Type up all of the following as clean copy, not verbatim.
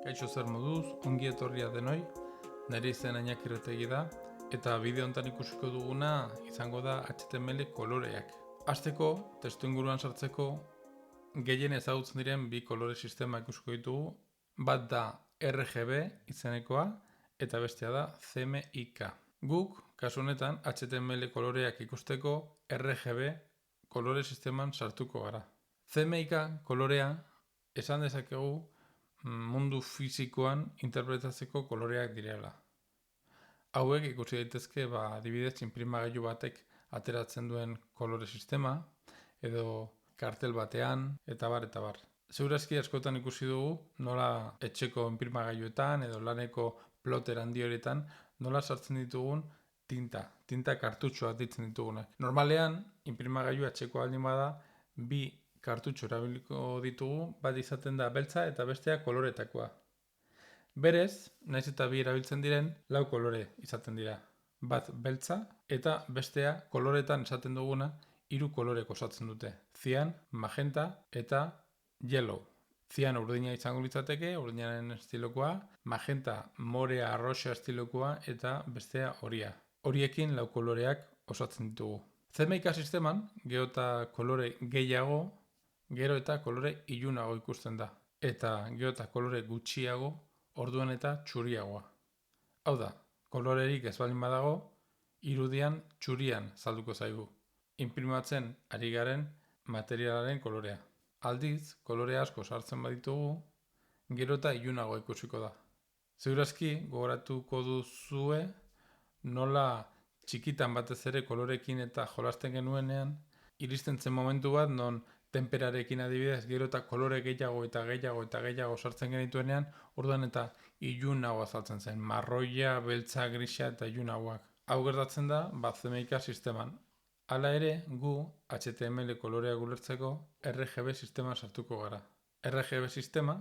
Kaixo zer moduz, ongi etorria denoi, nire izen Añakirretegi da, eta bideo honetan ikusiko duguna izango da HTML koloreak. Hasteko, testu inguruan sartzeko, gehien ezagutzen diren bi kolore sistema ikusiko ditugu, bat da RGB izenekoa, eta bestea da CMYK. Guk, kasu honetan, HTML koloreak ikusteko RGB kolore sisteman sartuko gara. CMYK kolorea esan dezakegu mundu fisikoan interpretatzeko koloreak direla. Hauek ikusi daitezke adibidez inprimagailu batek ateratzen duen kolore sistema, edo kartel batean, eta bar. Segurazki askotan ikusi dugu nola etxeko inprimagailuetan edo laneko ploter handi horietan nola sartzen ditugun tinta kartutxoak ditzen ditugunak. Normalean, inprimagailu etxeko aldin bada, bi kartutxo erabiliko ditugu, bat izaten da beltza eta bestea koloretakoa. Berez, naiz eta bi erabiltzen diren, 4 kolore izaten dira. Bat beltza eta bestea koloretan esaten duguna 3 kolorek osatzen dute. Zian, magenta eta yellow. Zian urdina izango litzateke, urdinaren estilokoa, magenta morea arroxa estilokoa eta bestea horia. Horiekin 4 koloreak osatzen ditugu. CMYK sisteman, gero eta kolore gehiago, gero eta kolore ilunago ikusten da. Eta gero eta kolore gutxiago, orduan eta txuriagoa. Hau da, kolorerik ez baldin badago, irudian txurian salduko zaigu. Inprimatzen ari garen materialaren kolorea. Aldiz, kolore asko sartzen baditugu, gero eta ilunago ikusiko da. Segurazki, gogoratuko duzue, nola txikitan batez ere kolorekin eta jolasten genuenean, iristen zen momentu bat non tenperarekin adibidez gero eta kolore gehiago sartzen genituenean, orduan eta ilunago azaltzen zen, marroia, beltza, grisa eta ilunagoak. Hau gertatzen da, CMYK sisteman. Hala ere, gu HTML koloreak ulertzeko RGB sistema sartuko gara. RGB sistema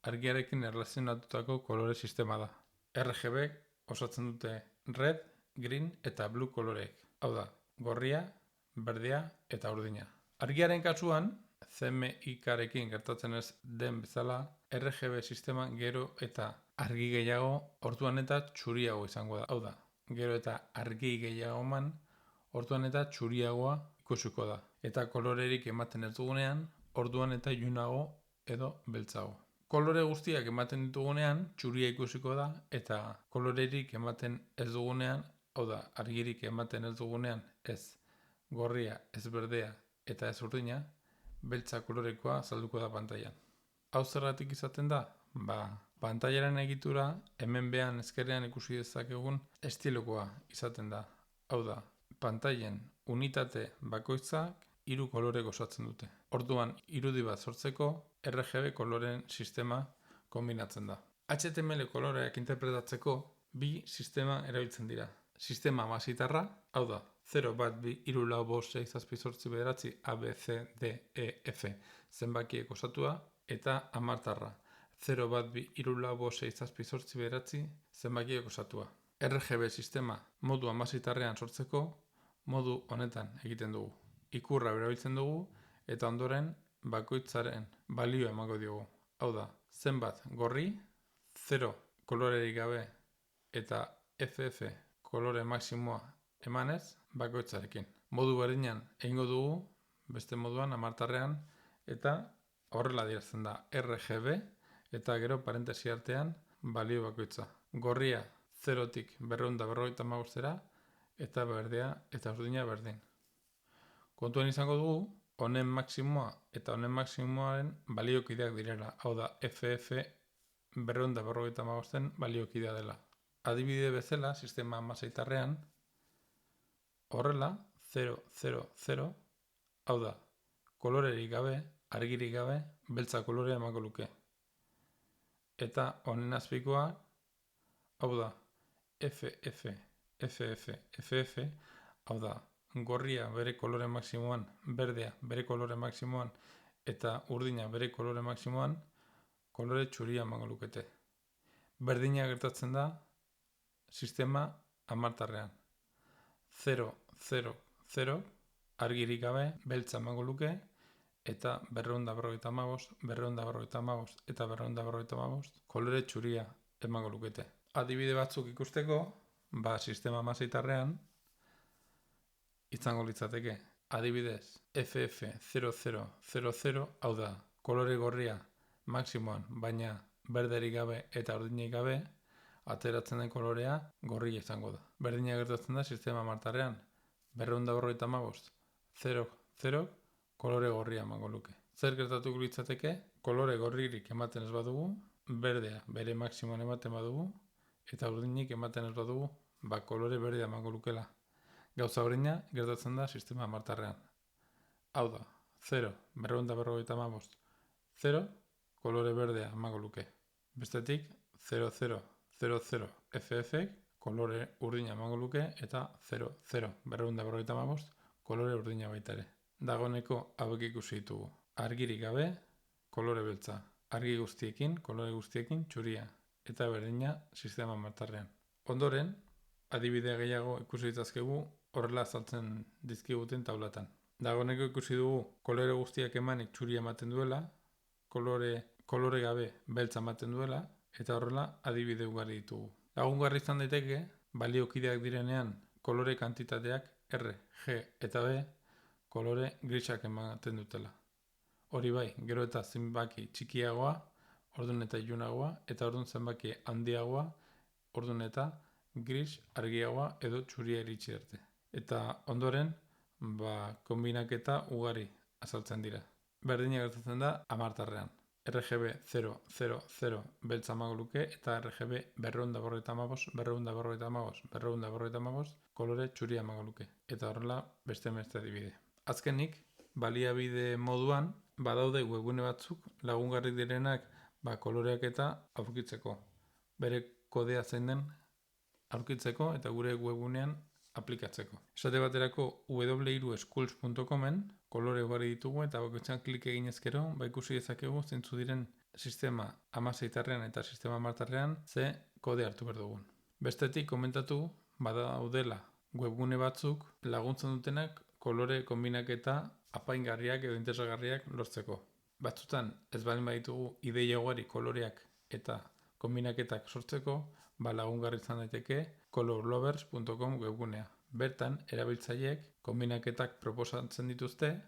argiarekin erlazionatutako kolore sistema da. RGB osatzen dute red, green eta blue koloreek. Hau da, gorria, berdea eta urdina. Argiaren kasuan, CMYKarekin gertatzen ez den bezala, RGB sistema gero eta argi gehiago, orduan eta txuriago izango da. Hau da, gero eta argi gehiago eman, orduan eta txuriagoa ikusiko da. Eta kolorerik ematen ez dugunean, orduan eta ilunago edo beltzago. Kolore guztiak ematen ditugunean, txuria ikusiko da, eta kolorerik ematen ez dugunean, hau da, argirik ematen ez dugunean, ez gorria, ez berdea eta ez urdina, beltza kolorekoa salduko da pantailan. Hau zergatik izaten da? Pantailaren egitura hemen behan ezkerrean ikusi dezakegun estilokoa izaten da. Hau da, pantailen unitate bakoitzak 3 kolorek osatzen dute. Orduan, irudi bat sortzeko RGB koloren sistema kombinatzen da. HTML koloreak interpretatzeko 2 sistema erabiltzen dira. Sistema masitarra, hau da, 0, 1, 2, 3, 4, 5, 6, 7, 8, 9, A, B, C, D, E, F zenbakiek osatua, eta hamartarra, 0, 1, 2, 3, 4, 5, 6, 7, 8 zenbakiek osatua. RGB sistema modu amasitarrean sortzeko, modu honetan egiten dugu. Ikurra erabiltzen dugu, eta ondoren bakoitzaren balio emango diogu. Hau da, zenbat gorri, 0 kolorerik gabe eta FF kolore maksimoa emanez bakoitzarekin. Modu berdinan egingo dugu, beste moduan hamartarrean, eta horrela adierazten da RGB eta gero parentesi artean balio bakoitza. Gorria 0tik 255era eta berdea eta urdina berdin. Kontuan izango dugu, honen maksimoa eta honen maksimoaren baliokideak direla, hau da FF 255en baliokidea dela. Adibide bezala, sistema masaitarrean, horrela, 0, 0, 0, hau da, kolorerik gabe, argirik gabe, beltza kolorea emango luke. Eta honen azpikoa, hau da, FF, FF, FF, hau da, gorria bere kolore maksimoan, berdea bere kolore maksimoan, eta urdina bere kolore maksimoan, kolore txuria emango lukete. Berdina gertatzen da, sistema hamartarrean. 0, 0, 0, argirik gabe, beltza emango luke, eta 255, 255 eta 255 kolore txuria emango lukete. Adibide batzuk ikusteko, sistema amaseitarrean izango litzateke. Adibidez, FF0000, hau da, kolore gorria maksimoan, baina berderik gabe eta urdinik gabe, ateratzen den kolorea gorria izango da. Berdina gertatzen da sistema amartarrean, 255, 00, kolore gorria emango luke. Zer gertatuko litzateke, kolore gorririk ematen ez badugu, berdea bere maksimoan ematen badugu, eta urdinik ematen ez badugu, kolore berdea emango lukela. Gauza berdina gertatzen da sistema amartarrean. Hau da, 0, 255, 0, kolore berdea emango luke. Bestetik, 00, 00, FF, kolore urdina emango luke, eta 0, 0, 255, kolore urdina baita ere. Dagoeneko hauek ikusi ditugu. Argirik gabe, kolore beltza. Argi guztiekin, kolore guztiekin, txuria. Eta berdina sistema amartarrean. Ondoren, adibidea gehiago ikusi ditzazkegu horrela azaltzen dizkiguten taulatan. Dagoeneko ikusi dugu kolore guztiak emanik txuria ematen duela, kolore gabe beltza ematen duela, eta horrela adibide ugari ditugu. Lagungarri izan daiteke, baliokideak direnean kolore kantitateak R, G eta B kolore grisak ematen dutela. Hori bai, gero eta zenbaki txikiagoa, ordun eta ilunagoa, eta ordun zenbaki handiagoa, ordun eta gris argiagoa edo txuria iritsi arte. Eta ondoren, konbinaketa ugari azaltzen dira. Berdina gertatzen da amartarrean. RGB 000 beltza emango luke eta RGB 255, 255, 255 kolore txuria emango luke. Eta horrela beste adibide. Azkenik, baliabide moduan, badaude webgune batzuk lagungarri direnak koloreak eta aurkitzeko. Bere kodea zein den aurkitzeko eta gure webgunean aplikatzeko. Esate baterako w3schools.comen kolore ugari ditugu eta bakoitzean klik egin ezkero, ikusi dezakegu zeintzu diren sistema amaseitarrean eta sistema amartarrean ze kode hartu behar dugun. Bestetik komentatu badaudela webgune batzuk laguntzen dutenak kolore konbinaketa apaingarriak edo interesgarriak lortzeko. Batzutan ez baldin baditugu ideia ugari koloreak eta konbinaketak sortzeko, lagungarri izan daiteke colorlovers.com webgunea. Bertan, erabiltzaileek konbinaketak proposatzen dituzte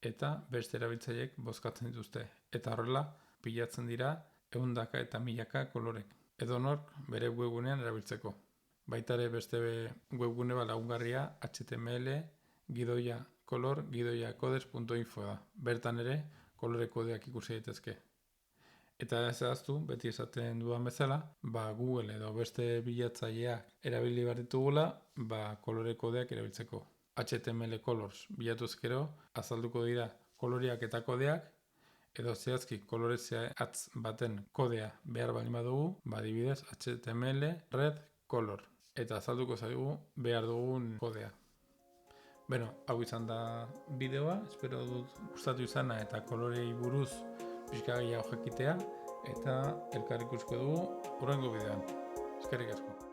eta beste erabiltzaileek bozkatzen dituzte. Eta horrela, pilatzen dira ehundaka eta milaka kolorek. Edonork bere webgunean erabiltzeko. Baita ere beste webgune lagungarria HTML gidoia color gidoia codes.info da. Bertan ere kolore kodeak ikusi daitezke. Eta ez ahaztu, beti esaten dudan bezala, Google edo beste bilatzaileak erabili behar ditugula, kolore kodeak erabiltzeko. HTML colors bilatuzkero, azalduko dira koloreak eta kodeak, edo zehazki kolore zehatz baten kodea behar baldin badugu, adibidez HTML red color, eta azalduko zaigu behar dugun kodea. Hau izan da bideoa, espero dut gustatu izana eta kolorei buruz pixka gehiago jakitea, eta elkar ikusiko dugu hurrengo bideoan. Eskerrik asko.